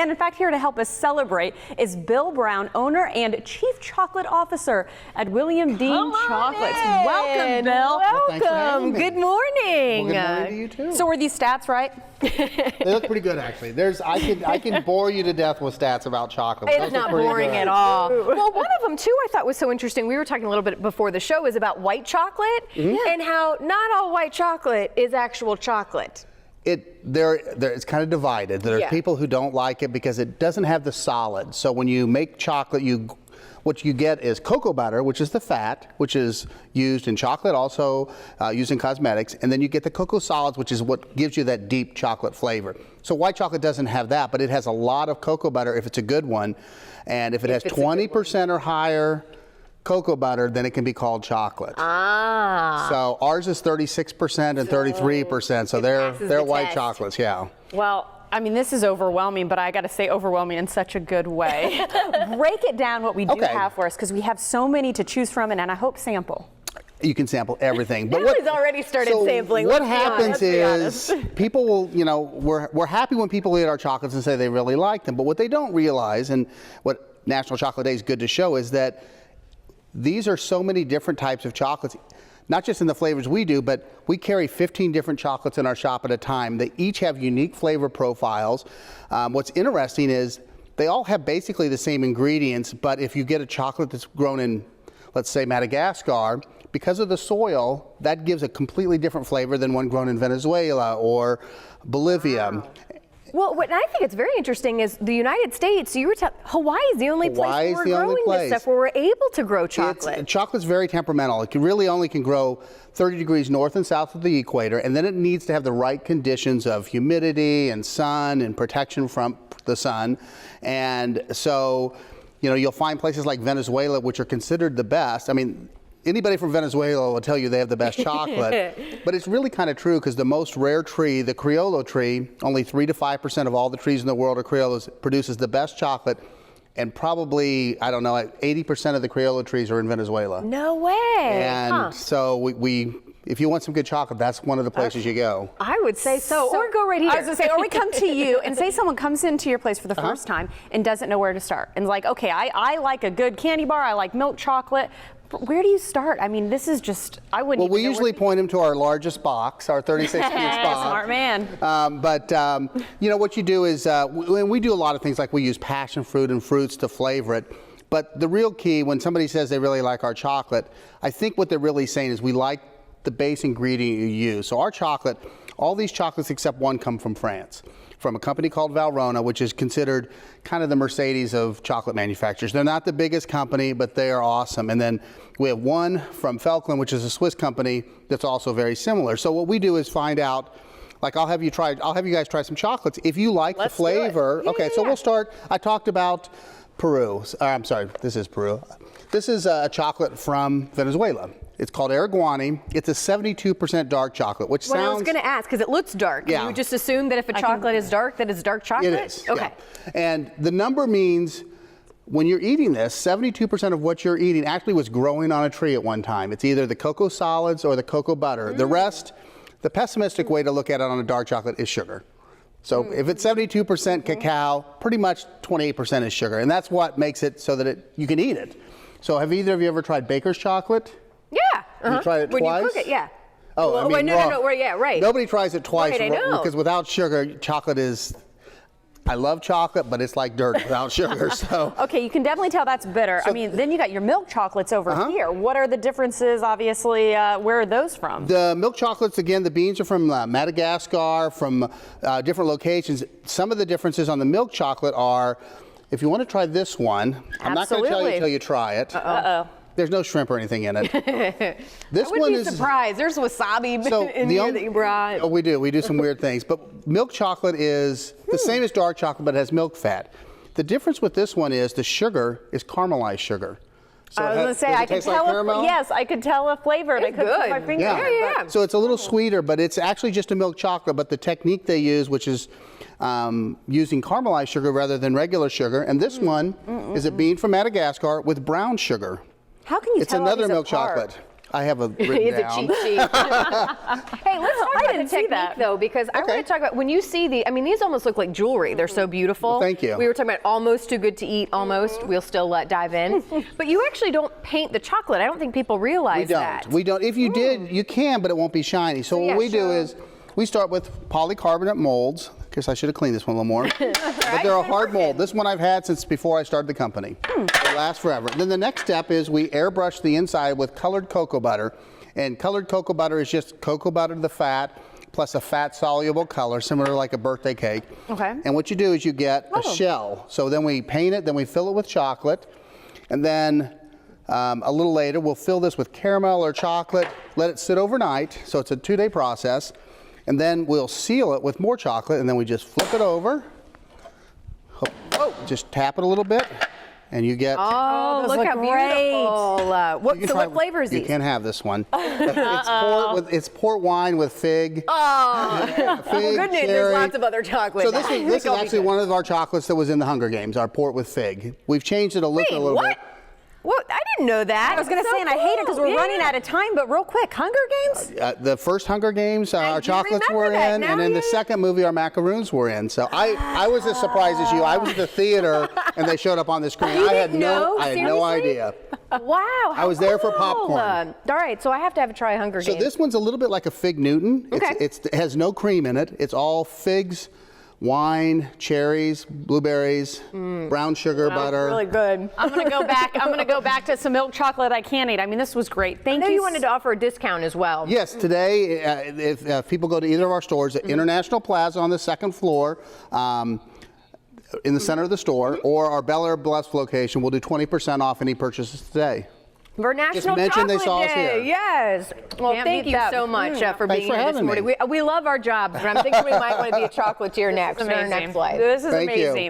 And in fact, here to help us celebrate is Bill Brown, owner and Chief Chocolate Officer at William Dean Chocolates. Welcome, Bill. Welcome. Good morning. Well, good morning to you too. So were these stats right? They look pretty good, actually. I can bore you to death with stats about chocolate. It's not boring at all. Well, one of them too I thought was so interesting. We were talking a little bit before the show is about white chocolate and how not all white chocolate is actual chocolate. It's kind of divided. There are people who don't like it because it doesn't have the solid. So when you make chocolate, what you get is cocoa butter, which is the fat, which is used in chocolate, also used in cosmetics, and then you get the cocoa solids, which is what gives you that deep chocolate flavor. So white chocolate doesn't have that, but it has a lot of cocoa butter if it's a good one, and if it has 20% or higher cocoa butter, then it can be called chocolate. So ours is 36% and 33%, so they're white chocolates, yeah. Well, I mean, this is overwhelming, but I got to say overwhelming in such a good way. Break it down what we do have for us, because we have so many to choose from, and I hope sample. You can sample everything. But he's already started sampling. What happens is people will, we're happy when people eat our chocolates and say they really like them, but what they don't realize, and what National Chocolate Day is good to show, is that these are so many different types of chocolates, not just in the flavors we do, but we carry 15 different chocolates in our shop at a time. They each have unique flavor profiles. What's interesting is they all have basically the same ingredients, but if you get a chocolate that's grown in, let's say, Madagascar, because of the soil, that gives a completely different flavor than one grown in Venezuela or Bolivia. Wow. Well, what I think it's very interesting is the United States, you were Hawaii is the only place where we're growing this stuff, where we're able to grow chocolate. Chocolate's very temperamental. It really only can grow 30 degrees north and south of the equator, and then it needs to have the right conditions of humidity and sun and protection from the sun. And so, you'll find places like Venezuela, which are considered the best. I mean, anybody from Venezuela will tell you they have the best chocolate, but it's really kind of true, because the most rare tree, the Criollo tree, only 3 to 5% of all the trees in the world are Criollos, produces the best chocolate, and probably, I don't know, 80% of the Criollo trees are in Venezuela. No way. And so if you want some good chocolate, that's one of the places you go. I would say so, or go right here. I was going to say, or we come to you and say someone comes into your place for the first time and doesn't know where to start. And like, okay, I like a good candy bar, I like milk chocolate. Where do you start? I mean, this is just, I wouldn't even know. Well, we usually point them to our largest box, our 36-piece box. Smart man. What you do is, we do a lot of things, like we use passion fruit and fruits to flavor it. But the real key, when somebody says they really like our chocolate, I think what they're really saying is we like the base ingredient you use. So our chocolate, all these chocolates except one come from France, from a company called Valrhona, which is considered kind of the Mercedes of chocolate manufacturers. They're not the biggest company, but they are awesome. And then we have one from Felkland, which is a Swiss company that's also very similar. So what we do is find out, like I'll have you guys try some chocolates. If you like the flavor, we'll start. I talked about Peru. I'm sorry, this is Peru. This is a chocolate from Venezuela. It's called Araguani. It's a 72% dark chocolate, which sounds... I was going to ask, because it looks dark. Yeah. You just assume that if a chocolate is dark, that it's dark chocolate? It is. Okay. Yeah. And the number means when you're eating this, 72% of what you're eating actually was growing on a tree at one time. It's either the cocoa solids or the cocoa butter. The rest, the pessimistic way to look at it on a dark chocolate is sugar. So if it's 72% cacao, pretty much 28% is sugar. And that's what makes it so that you can eat it. So have either of you ever tried baker's chocolate? Yeah. You tried it twice? When you cook it, yeah. Oh, well, I mean, no, yeah, right. Nobody tries it twice, right, I know. Because without sugar, chocolate is, I love chocolate, but it's like dirt without sugar, so. Okay, you can definitely tell that's bitter. I mean, then you got your milk chocolates over here. What are the differences, obviously, where are those from? The milk chocolates, again, the beans are from Madagascar, from different locations. Some of the differences on the milk chocolate are, if you want to try this one, I'm not going to tell you until you try it. Uh-oh. There's no shrimp or anything in it. This one is surprised. There's wasabi in here that you brought. Oh, we do. We do some weird things. But milk chocolate is the same as dark chocolate, but it has milk fat. The difference with this one is the sugar is caramelized sugar. So I was going to say, I could tell. Yes, I could tell a flavor. I couldn't put my finger. Yeah. So it's a little sweeter, but it's actually just a milk chocolate. But the technique they use, which is using caramelized sugar rather than regular sugar, and this one is a bean from Madagascar with brown sugar. How can you it's tell another these milk apart? chocolate. I have a written It's a down. cheat sheet. Hey, let's talk about the didn't see technique that. though, because I want to talk about when you see these almost look like jewelry. They're so beautiful. Well, thank you. We were talking about almost too good to eat, almost. We'll still dive in. But you actually don't paint the chocolate. I don't think people realize that. We don't. If you did, you can, but it won't be shiny. So what we do is we start with polycarbonate molds. I guess I should have cleaned this one a little more. But they're a hard mold. This one I've had since before I started the company. It lasts forever. Then the next step is we airbrush the inside with colored cocoa butter. And colored cocoa butter is just cocoa butter to the fat, plus a fat soluble color, similar like a birthday cake. Okay. And what you do is you get a shell. So then we paint it, then we fill it with chocolate. And then a little later, we'll fill this with caramel or chocolate, let it sit overnight. So it's a 2-day process. And then we'll seal it with more chocolate, and then we just flip it over. Just tap it a little bit, and you get. Oh, those look look how beautiful. You can So try- what flavor is You these? can't have this one. It's port wine with fig. Oh, Fig, well, good news. cherry. There's lots of other chocolate. So this is actually one of our chocolates that was in the Hunger Games, our port with fig. We've changed it a little what? bit. What? I didn't know that. I was going to So say, and I hate it because we're cool. running out of time, but real quick, Hunger Games? The first Hunger Games, our do chocolates remember were that in, now, and in the yeah. second movie, our macaroons were in. So I was as surprised as you. I was at the theater, and they showed up on the screen. You I had didn't know? I had no Seriously? idea. Wow. I was there for cool. popcorn. All right, so I have to have a try Hunger So Games. this one's a little bit like a Fig Newton. Okay. It has no cream in it. It's all figs, wine, cherries, blueberries, brown sugar, butter. Really good. I'm going to go back. I'm going to go back to some milk chocolate I can eat. I mean, this was great. I Thank know you. you wanted to offer a discount as well. Yes, today, if people go to either of our stores, at International Plaza on the second floor, in the center of the store, or our Bel Air Bluffs location, we'll do 20% off any purchases today. For National mention they Chocolate saw us Day. here. Yes. Well, Can't thank beat you that. so much for Thanks being for here this having me. morning. We love our jobs, but I'm thinking we might want to be a chocolatier next in our Amazing. next life. This is Thank you. amazing.